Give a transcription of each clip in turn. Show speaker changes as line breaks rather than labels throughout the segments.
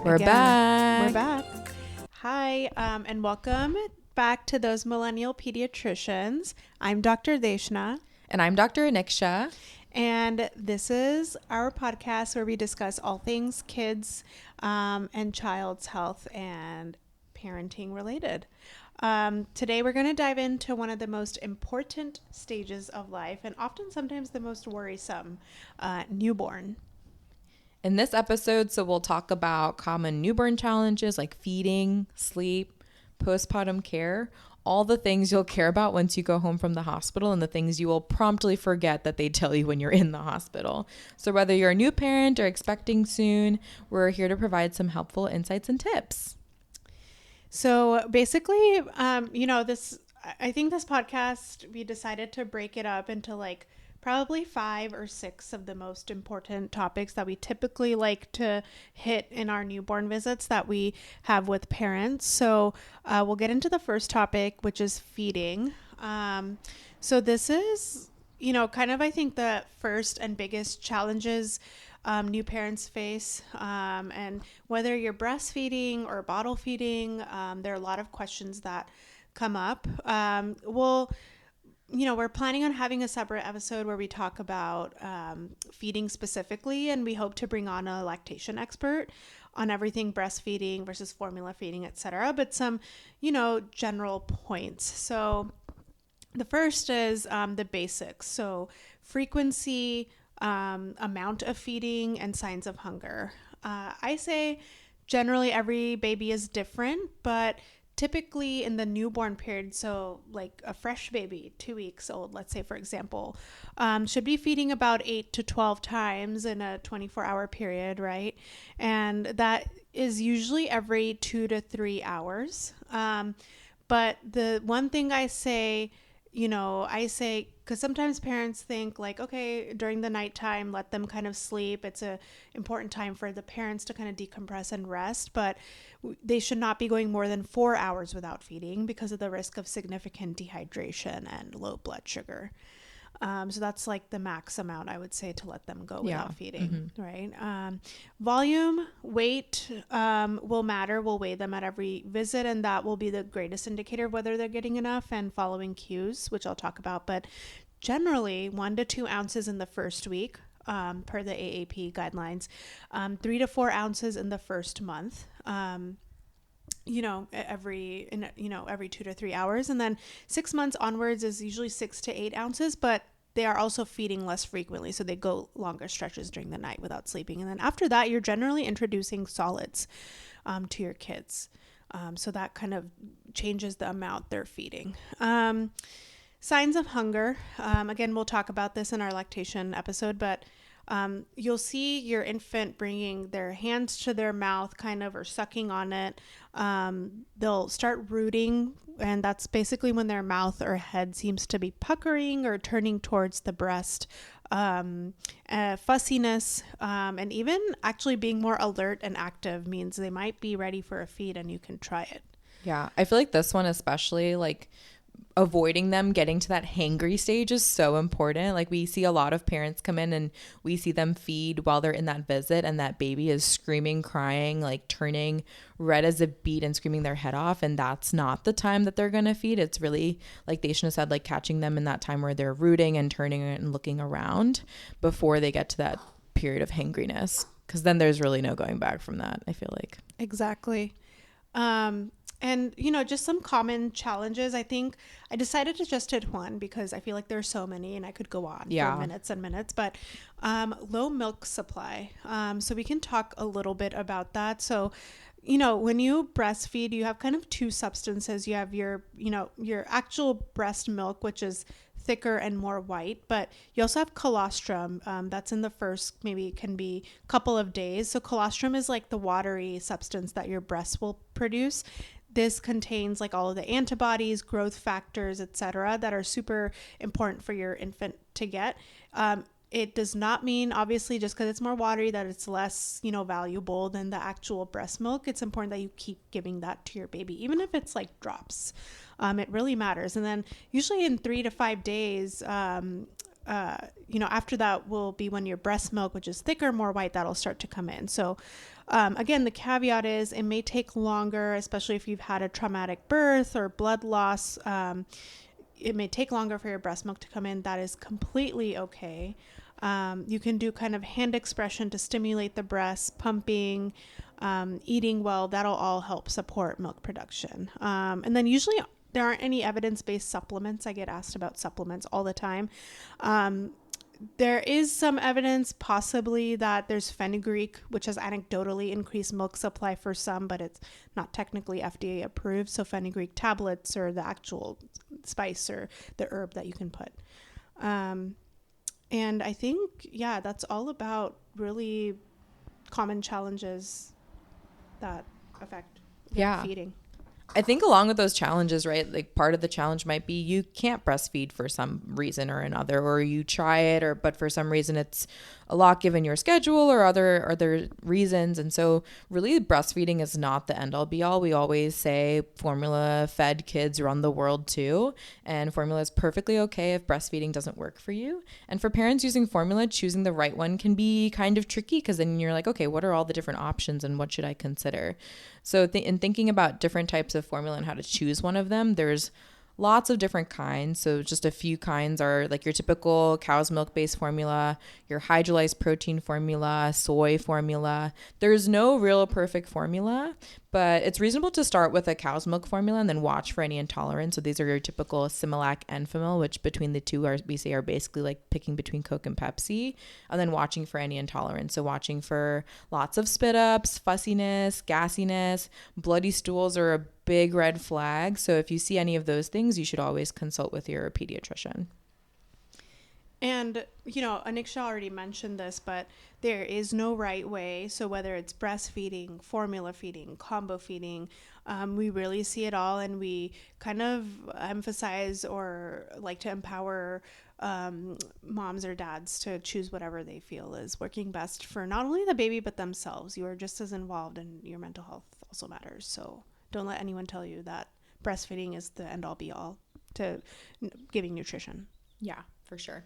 We're back.
We're back. Hi, and welcome back to Those Millennial Pediatricians. I'm Dr. Deshna.
And I'm Dr. Aniksha.
And this is our podcast where we discuss all things kids and child's health and parenting related. Today we're going to dive into one of the most important stages of life and often sometimes the most worrisome, newborn.
In this episode, we'll talk about common newborn challenges like feeding, sleep, postpartum care, all the things you'll care about once you go home from the hospital and the things you will promptly forget that they tell you when you're in the hospital. So whether you're a new parent or expecting soon, we're here to provide some helpful insights and tips.
So basically, I think this podcast, we decided to break it up into like probably 5 or 6 of the most important topics that we typically like to hit in our newborn visits that we have with parents. So we'll get into the first topic, which is feeding. So this is, kind of, I think, the first and biggest challenges new parents face. And whether you're breastfeeding or bottle feeding, there are a lot of questions that come up. We're planning on having a separate episode where we talk about feeding specifically, and we hope to bring on a lactation expert on everything breastfeeding versus formula feeding, etc. But some, general points. So the first is the basics. So frequency, amount of feeding, and signs of hunger. I say generally every baby is different, but typically in the newborn period, so like a fresh baby, 2 weeks old, let's say, for example, should be feeding about 8 to 12 times in a 24-hour period, right? And that is usually every 2 to 3 hours. But the one thing I say, because sometimes parents think like, okay, during the nighttime, let them kind of sleep. It's a important time for the parents to kind of decompress and rest, but they should not be going more than 4 hours without feeding because of the risk of significant dehydration and low blood sugar. So that's like the max amount I would say to let them go without feeding, right? Volume, weight will matter. We'll weigh them at every visit, and that will be the greatest indicator of whether they're getting enough, and following cues, which I'll talk about. But generally 1 to 2 ounces in the first week, per the AAP guidelines, 3 to 4 ounces in the first month. Every 2 to 3 hours. And then 6 months onwards is usually 6 to 8 ounces, but they are also feeding less frequently. So they go longer stretches during the night without sleeping. And then after that, you're generally introducing solids to your kids. So that kind of changes the amount they're feeding. Signs of hunger. Again, we'll talk about this in our lactation episode, but you'll see your infant bringing their hands to their mouth kind of, or sucking on it. They'll start rooting, and that's basically when their mouth or head seems to be puckering or turning towards the breast. Fussiness, and even actually being more alert and active means they might be ready for a feed and you can try it.
Yeah, I feel like this one especially, like avoiding them getting to that hangry stage is so important. Like we see a lot of parents come in and we see them feed while they're in that visit, and that baby is screaming, crying, like turning red as a beet and screaming their head off. And that's not the time that they're going to feed. It's really, like Deshna said, like catching them in that time where they're rooting and turning and looking around before they get to that period of hangriness. Because then there's really no going back from that, I feel like.
Exactly. And, just some common challenges. I think I decided to just hit one because I feel like there's so many and I could go on for minutes and minutes, but low milk supply. So we can talk a little bit about that. So, when you breastfeed, you have kind of 2 substances. You have your actual breast milk, which is thicker and more white, but you also have colostrum. That's in the first, maybe can be couple of days. So colostrum is like the watery substance that your breast will produce. This contains like all of the antibodies, growth factors, etc., that are super important for your infant to get. It does not mean, obviously, just because it's more watery, that it's less, valuable than the actual breast milk. It's important that you keep giving that to your baby, even if it's like drops. It really matters. And then usually in 3 to 5 days, after that will be when your breast milk, which is thicker, more white, that'll start to come in. So Again, the caveat is it may take longer, especially if you've had a traumatic birth or blood loss. It may take longer for your breast milk to come in. That is completely okay. You can do kind of hand expression to stimulate the breast, pumping, eating well. That'll all help support milk production. And then usually there aren't any evidence-based supplements. I get asked about supplements all the time. There is some evidence possibly that there's fenugreek, which has anecdotally increased milk supply for some, but it's not technically FDA approved. So fenugreek tablets or the actual spice or the herb that you can put. And I think, yeah, that's all about really common challenges that affect feeding.
I think along with those challenges, right, like part of the challenge might be you can't breastfeed for some reason or another, or you try it, but for some reason it's a lot given your schedule or other reasons. And so really breastfeeding is not the end all be all. We always say formula fed kids run the world too. And formula is perfectly okay if breastfeeding doesn't work for you. And for parents using formula, choosing the right one can be kind of tricky because then you're like, okay, what are all the different options and what should I consider? So in thinking about different types of formula and how to choose one of them, there's lots of different kinds. So just a few kinds are like your typical cow's milk based formula, your hydrolyzed protein formula, soy formula. There's no real perfect formula, but it's reasonable to start with a cow's milk formula and then watch for any intolerance. So these are your typical Similac and Enfamil, which between the two we say are basically like picking between Coke and Pepsi, and then watching for any intolerance. So watching for lots of spit ups, fussiness, gassiness, bloody stools are a big red flag. So if you see any of those things, you should always consult with your pediatrician.
And, Aniksha already mentioned this, but there is no right way. So whether it's breastfeeding, formula feeding, combo feeding, we really see it all. And we kind of emphasize or like to empower moms or dads to choose whatever they feel is working best for not only the baby, but themselves. You are just as involved, and your mental health also matters. So don't let anyone tell you that breastfeeding is the end all be all to giving nutrition.
Yeah, for sure.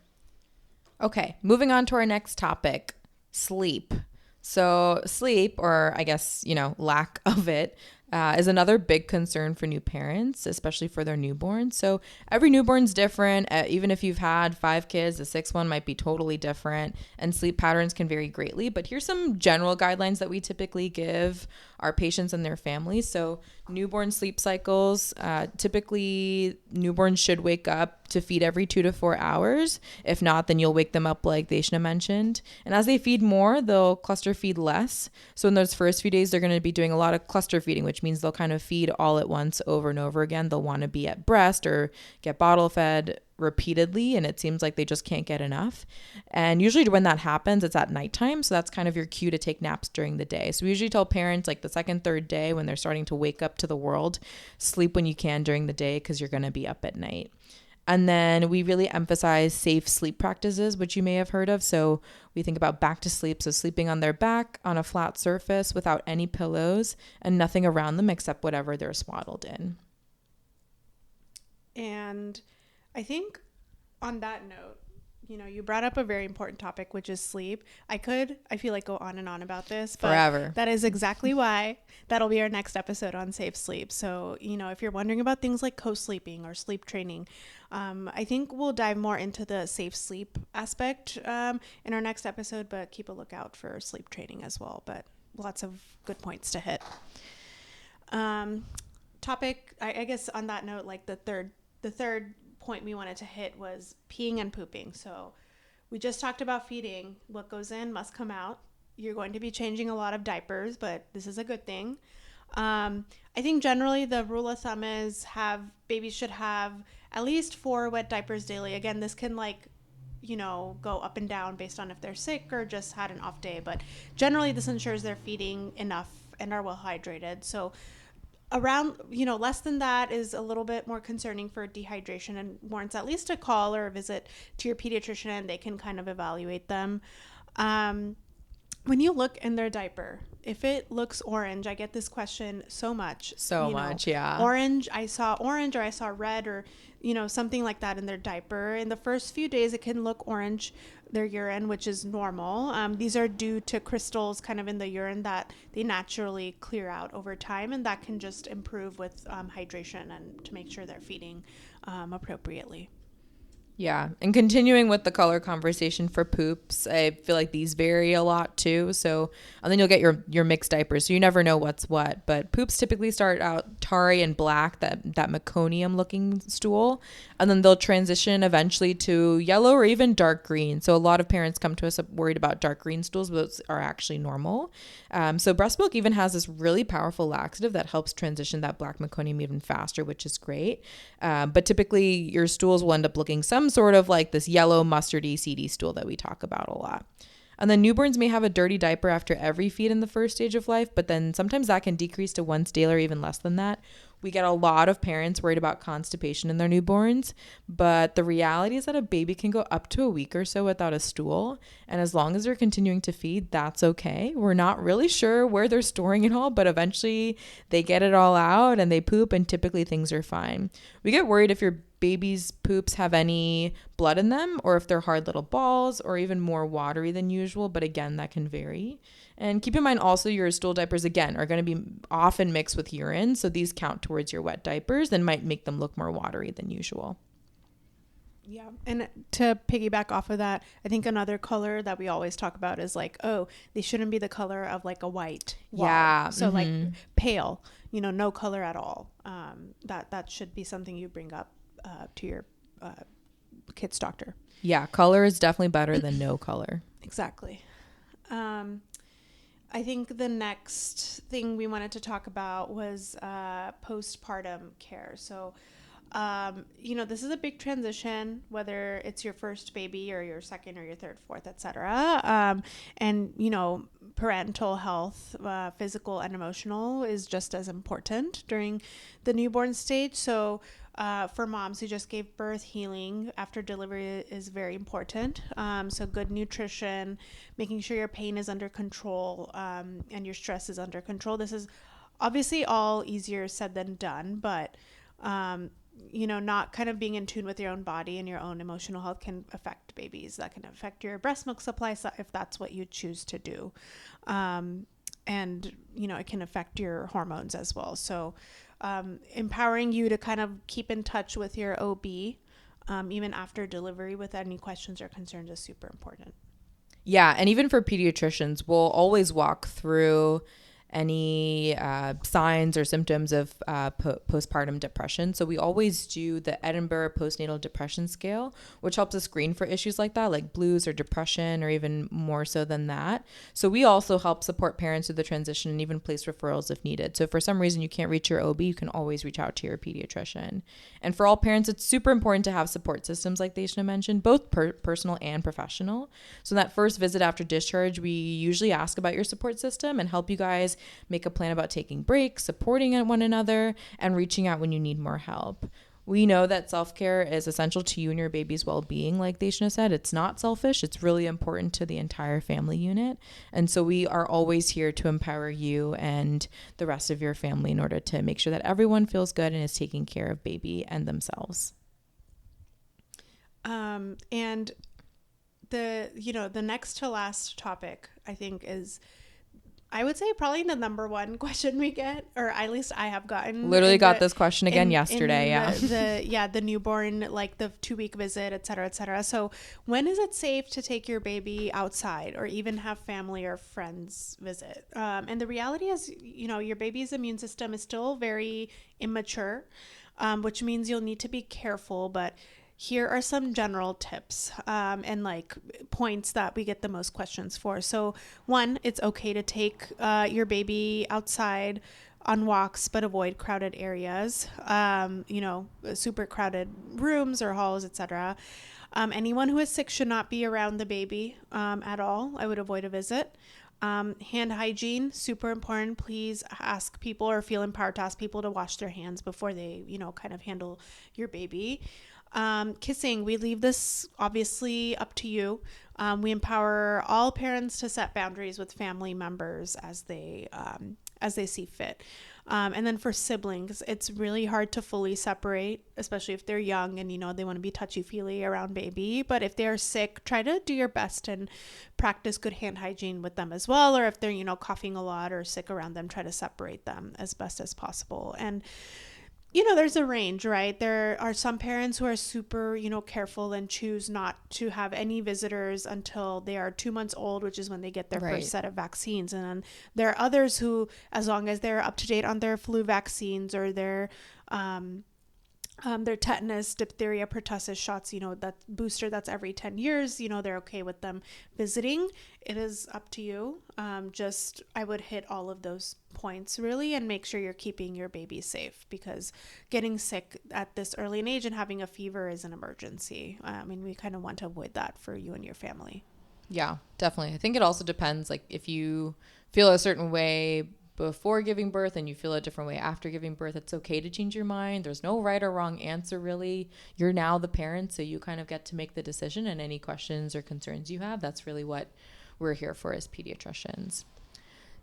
Okay, moving on to our next topic, sleep. So sleep, or I guess, lack of it, is another big concern for new parents, especially for their newborns. So every newborn's different. Even if you've had 5 kids, the 6th one might be totally different, and sleep patterns can vary greatly. But here's some general guidelines that we typically give our patients and their families. So newborn sleep cycles, typically newborns should wake up to feed every 2 to 4 hours. If not, then you'll wake them up like Deshna mentioned. And as they feed more, they'll cluster feed less. So in those first few days, they're going to be doing a lot of cluster feeding, which means they'll kind of feed all at once over and over again. They'll want to be at breast or get bottle fed repeatedly, and it seems like they just can't get enough. And usually when that happens, it's at nighttime. So that's kind of your cue to take naps during the day. So we usually tell parents like the 2nd, 3rd day when they're starting to wake up to the world, sleep when you can during the day because you're going to be up at night. And then we really emphasize safe sleep practices, which you may have heard of. So we think about back to sleep. So sleeping on their back on a flat surface without any pillows and nothing around them except whatever they're swaddled in.
And I think on that note, you brought up a very important topic, which is sleep. I feel like go on and on about this, but
forever.
That is exactly why that'll be our next episode on safe sleep. So, if you're wondering about things like co-sleeping or sleep training, I think we'll dive more into the safe sleep aspect in our next episode, but keep a lookout for sleep training as well. But lots of good points to hit. Topic, I guess on that note, like the third point we wanted to hit was peeing and pooping. So we just talked about feeding. What goes in must come out. You're going to be changing a lot of diapers, but this is a good thing. I think generally the rule of thumb is babies should have at least 4 wet diapers daily. Again, this can go up and down based on if they're sick or just had an off day, but generally this ensures they're feeding enough and are well hydrated. So around, less than that is a little bit more concerning for dehydration and warrants at least a call or a visit to your pediatrician, and they can kind of evaluate them. when you look in their diaper, if it looks orange, I get this question so much.
So much, yeah.
Orange, I saw orange, or I saw red, or, something like that in their diaper. In the first few days, it can look orange, their urine, which is normal. These are due to crystals kind of in the urine that they naturally clear out over time, and that can just improve with hydration and to make sure they're feeding appropriately.
Yeah. And continuing with the color conversation for poops, I feel like these vary a lot too. So, and then you'll get your mixed diapers. So you never know what's what. But poops typically start out tarry and black, that meconium looking stool. And then they'll transition eventually to yellow or even dark green. So a lot of parents come to us worried about dark green stools, but those are actually normal. So breast milk even has this really powerful laxative that helps transition that black meconium even faster, which is great. But typically your stools will end up looking some sort of like this yellow mustardy seedy stool that we talk about a lot. And then newborns may have a dirty diaper after every feed in the first stage of life, but then sometimes that can decrease to once daily or even less than that. We get a lot of parents worried about constipation in their newborns, but the reality is that a baby can go up to a week or so without a stool. And as long as they're continuing to feed, that's okay. We're not really sure where they're storing it all, but eventually they get it all out and they poop, and typically things are fine. We get worried if your baby's poops have any blood in them, or if they're hard little balls, or even more watery than usual. But again, that can vary. And keep in mind also your stool diapers, again, are going to be often mixed with urine. So these count towards your wet diapers and might make them look more watery than usual.
Yeah. And to piggyback off of that, I think another color that we always talk about is like, oh, they shouldn't be the color of like a white wall.
Yeah.
So like pale, no color at all. That should be something you bring up to your kid's doctor.
Yeah. Color is definitely better than no color.
Exactly. I think the next thing we wanted to talk about was postpartum care. So, this is a big transition, whether it's your first baby or your second or your third, fourth, etc. And, parental health, physical and emotional, is just as important during the newborn stage. So, for moms who just gave birth, healing after delivery is very important. So good nutrition, making sure your pain is under control, and your stress is under control. This is obviously all easier said than done, but, not kind of being in tune with your own body and your own emotional health can affect babies. That can affect your breast milk supply if that's what you choose to do. And, it can affect your hormones as well. So, empowering you to kind of keep in touch with your OB, even after delivery, with any questions or concerns is super important.
Yeah. And even for pediatricians, we'll always walk through any signs or symptoms of postpartum depression. So we always do the Edinburgh postnatal depression scale, which helps us screen for issues like that, like blues or depression, or even more so than that. So we also help support parents through the transition and even place referrals if needed. So if for some reason you can't reach your OB, you can always reach out to your pediatrician. And for all parents, it's super important to have support systems like Deshna mentioned, both personal and professional. So in that first visit after discharge, we usually ask about your support system and help you guys make a plan about taking breaks, supporting one another, and reaching out when you need more help. We know that self-care is essential to you and your baby's well-being. Like Deshna said, it's not selfish. It's really important to the entire family unit. And so we are always here to empower you and the rest of your family in order to make sure that everyone feels good and is taking care of baby and themselves.
And the next to last topic, I think, is, I would say, probably the number one question we get, or at least I have gotten.
Literally got this question again yesterday.
The newborn, like the 2-week visit, et cetera, et cetera. So when is it safe to take your baby outside or even have family or friends visit? And the reality is, your baby's immune system is still very immature, which means you'll need to be careful, but here are some general tips and like points that we get the most questions for. So one, it's okay to take your baby outside on walks, but avoid crowded areas, super crowded rooms or halls, etc. Anyone who is sick should not be around the baby at all. I would avoid a visit. Hand hygiene, super important. Please ask people, or feel empowered to ask people, to wash their hands before they, kind of handle your baby. Kissing, we leave this obviously up to you. We empower all parents to set boundaries with family members as they see fit. And then for siblings, it's really hard to fully separate, especially if they're young and, they want to be touchy-feely around baby. But if they're sick, try to do your best and practice good hand hygiene with them as well. Or if they're, coughing a lot or sick around them, try to separate them as best as possible. And there's a range, right? There are some parents who are super, careful and choose not to have any visitors until they are 2 months old, which is when they get their first set of vaccines. And then there are others who, as long as they're up to date on their flu vaccines or their tetanus, diphtheria, pertussis shots, that booster that's every 10 years, they're okay with them visiting. It is up to you. I would hit all of those points really and make sure you're keeping your baby safe, because getting sick at this early an age and having a fever is an emergency. We kind of want to avoid that for you and your family.
Yeah, definitely. I think it also depends, like if you feel a certain way before giving birth and you feel a different way after giving birth, it's okay to change your mind. There's no right or wrong answer really. You're now the parent, so you kind of get to make the decision, and any questions or concerns you have, that's really what we're here for as pediatricians.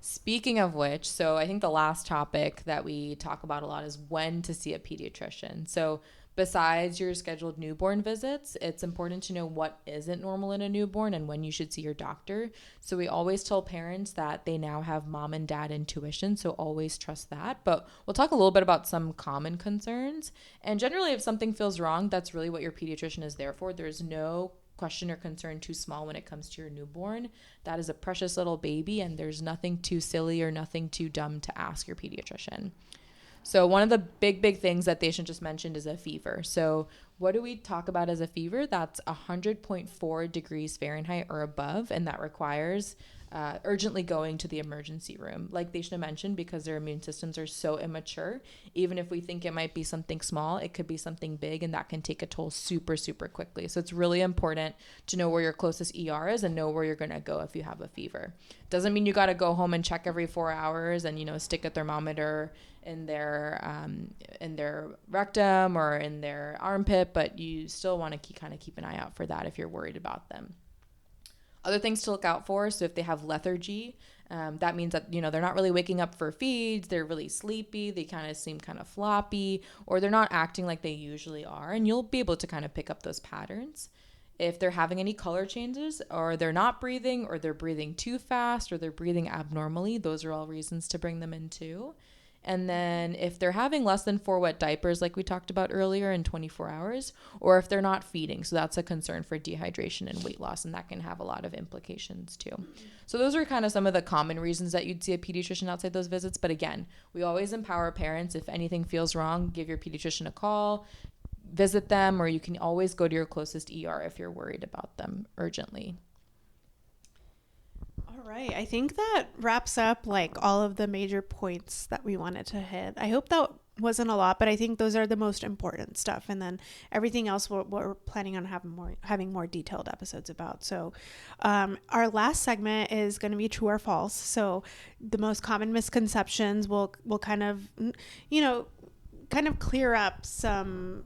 Speaking of which, so I think the last topic that we talk about a lot is when to see a pediatrician. So besides your scheduled newborn visits, it's important to know what isn't normal in a newborn and when you should see your doctor. So we always tell parents that they now have mom and dad intuition, so always trust that. But we'll talk a little bit about some common concerns. And generally, if something feels wrong, that's really what your pediatrician is there for. There's no question or concern too small when it comes to your newborn. That is a precious little baby, and there's nothing too silly or nothing too dumb to ask your pediatrician. So one of the big things that Deshan just mentioned is a fever. So what do we talk about as a fever? That's 100.4 degrees Fahrenheit or above, and that requires urgently going to the emergency room. Like Deshan mentioned, because their immune systems are so immature, even if we think it might be something small, it could be something big, and that can take a toll super quickly. So it's really important to know where your closest ER is and know where you're going to go if you have a fever. Doesn't mean you got to go home and check every 4 hours and stick a thermometer in their rectum or in their armpit, but you still want to keep an eye out for that if you're worried about them. Other things to look out for, so if they have lethargy, that means that, they're not really waking up for feeds, they're really sleepy, they kind of seem kind of floppy, or they're not acting like they usually are, and you'll be able to kind of pick up those patterns. If they're having any color changes, or they're not breathing, or they're breathing too fast, or they're breathing abnormally, those are all reasons to bring them in too. And then if they're having less than 4 wet diapers, like we talked about earlier, in 24 hours, or if they're not feeding. So that's a concern for dehydration and weight loss, and that can have a lot of implications too. So those are kind of some of the common reasons that you'd see a pediatrician outside those visits. But again, we always empower parents. If anything feels wrong, give your pediatrician a call, visit them, or you can always go to your closest ER if you're worried about them urgently.
All right. I think that wraps up all of the major points that we wanted to hit. I hope that wasn't a lot, but I think those are the most important stuff. And then everything else we're planning on having more detailed episodes about. So our last segment is going to be true or false. So the most common misconceptions will kind of clear up some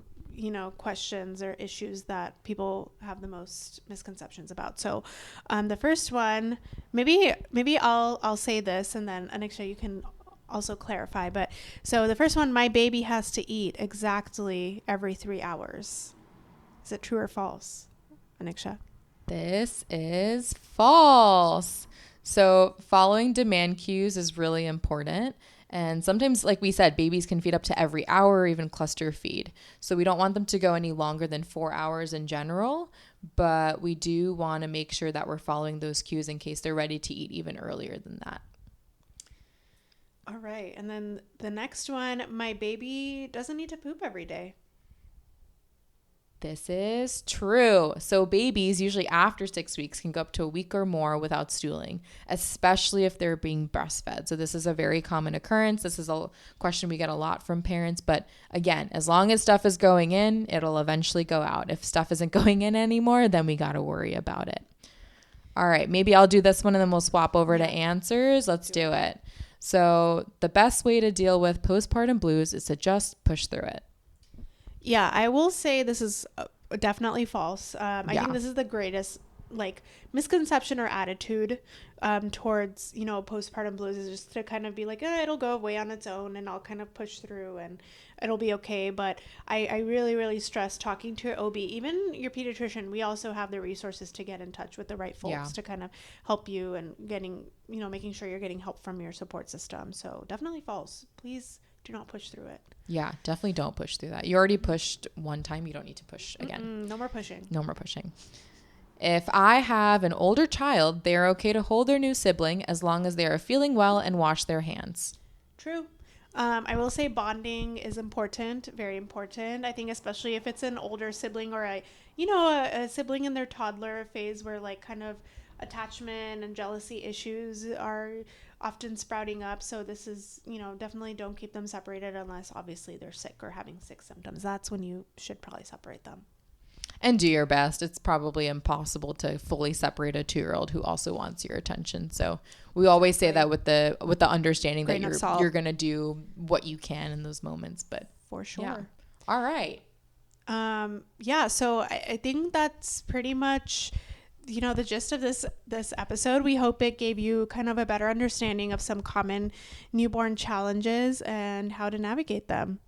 questions or issues that people have the most misconceptions about. So the first one, maybe I'll say this, and then Aniksha, you can also clarify. But so the first one, my baby has to eat exactly every 3 hours. Is it true or false, Aniksha?
This is false. So following demand cues is really important. And sometimes, like we said, babies can feed up to every hour or even cluster feed. So we don't want them to go any longer than 4 hours in general, but we do want to make sure that we're following those cues in case they're ready to eat even earlier than that.
All right. And then the next one, my baby doesn't need to poop every day.
This is true. So babies, usually after 6 weeks, can go up to a week or more without stooling, especially if they're being breastfed. So this is a very common occurrence. This is a question we get a lot from parents. But again, as long as stuff is going in, it'll eventually go out. If stuff isn't going in anymore, then we got to worry about it. All right, maybe I'll do this one and then we'll swap over to answers. Let's do it. So the best way to deal with postpartum blues is to just push through it.
Yeah, I will say this is definitely false. I
Yeah.
think this is the greatest misconception or attitude towards, postpartum blues, is just to kind of be like, it'll go away on its own and I'll kind of push through and it'll be okay. But I really, really stress talking to your OB, even your pediatrician. We also have the resources to get in touch with the right folks to kind of help you and making sure you're getting help from your support system. So definitely false. Please do not push through it.
Yeah, definitely don't push through that. You already pushed one time. You don't need to push again.
No more pushing.
No more pushing. If I have an older child, they are okay to hold their new sibling as long as they are feeling well and wash their hands.
True. I will say bonding is important, very important. I think especially if it's an older sibling or a sibling in their toddler phase where kind of attachment and jealousy issues are often sprouting up. So this is, definitely don't keep them separated unless obviously they're sick or having sick symptoms. That's when you should probably separate them.
And do your best. It's probably impossible to fully separate a 2-year-old who also wants your attention. So we always say that with the understanding that you're going to do what you can in those moments. But
for sure.
Yeah. All right.
So I think that's pretty much the gist of this episode. We hope it gave you kind of a better understanding of some common newborn challenges and how to navigate them.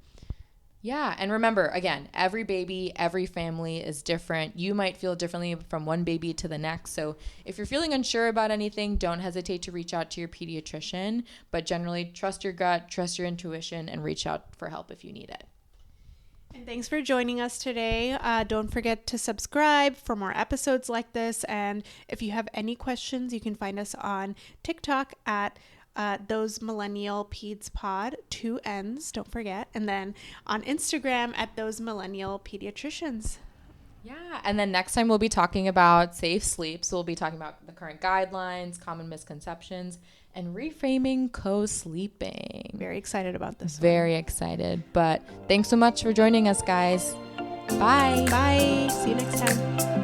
Yeah. And remember, again, every baby, every family is different. You might feel differently from one baby to the next. So if you're feeling unsure about anything, don't hesitate to reach out to your pediatrician. But generally, trust your gut, trust your intuition, and reach out for help if you need it.
And thanks for joining us today. Don't forget to subscribe for more episodes like this. And if you have any questions, you can find us on TikTok at Those Millennial Peds Pod, 2 N's, don't forget. And then on Instagram at Those Millennial Pediatricians.
Yeah. And then next time we'll be talking about safe sleep. So we'll be talking about the current guidelines, common misconceptions, and reframing co-sleeping.
Very excited about this.
Very excited. But thanks so much for joining us, guys. Bye.
Bye. See you next time.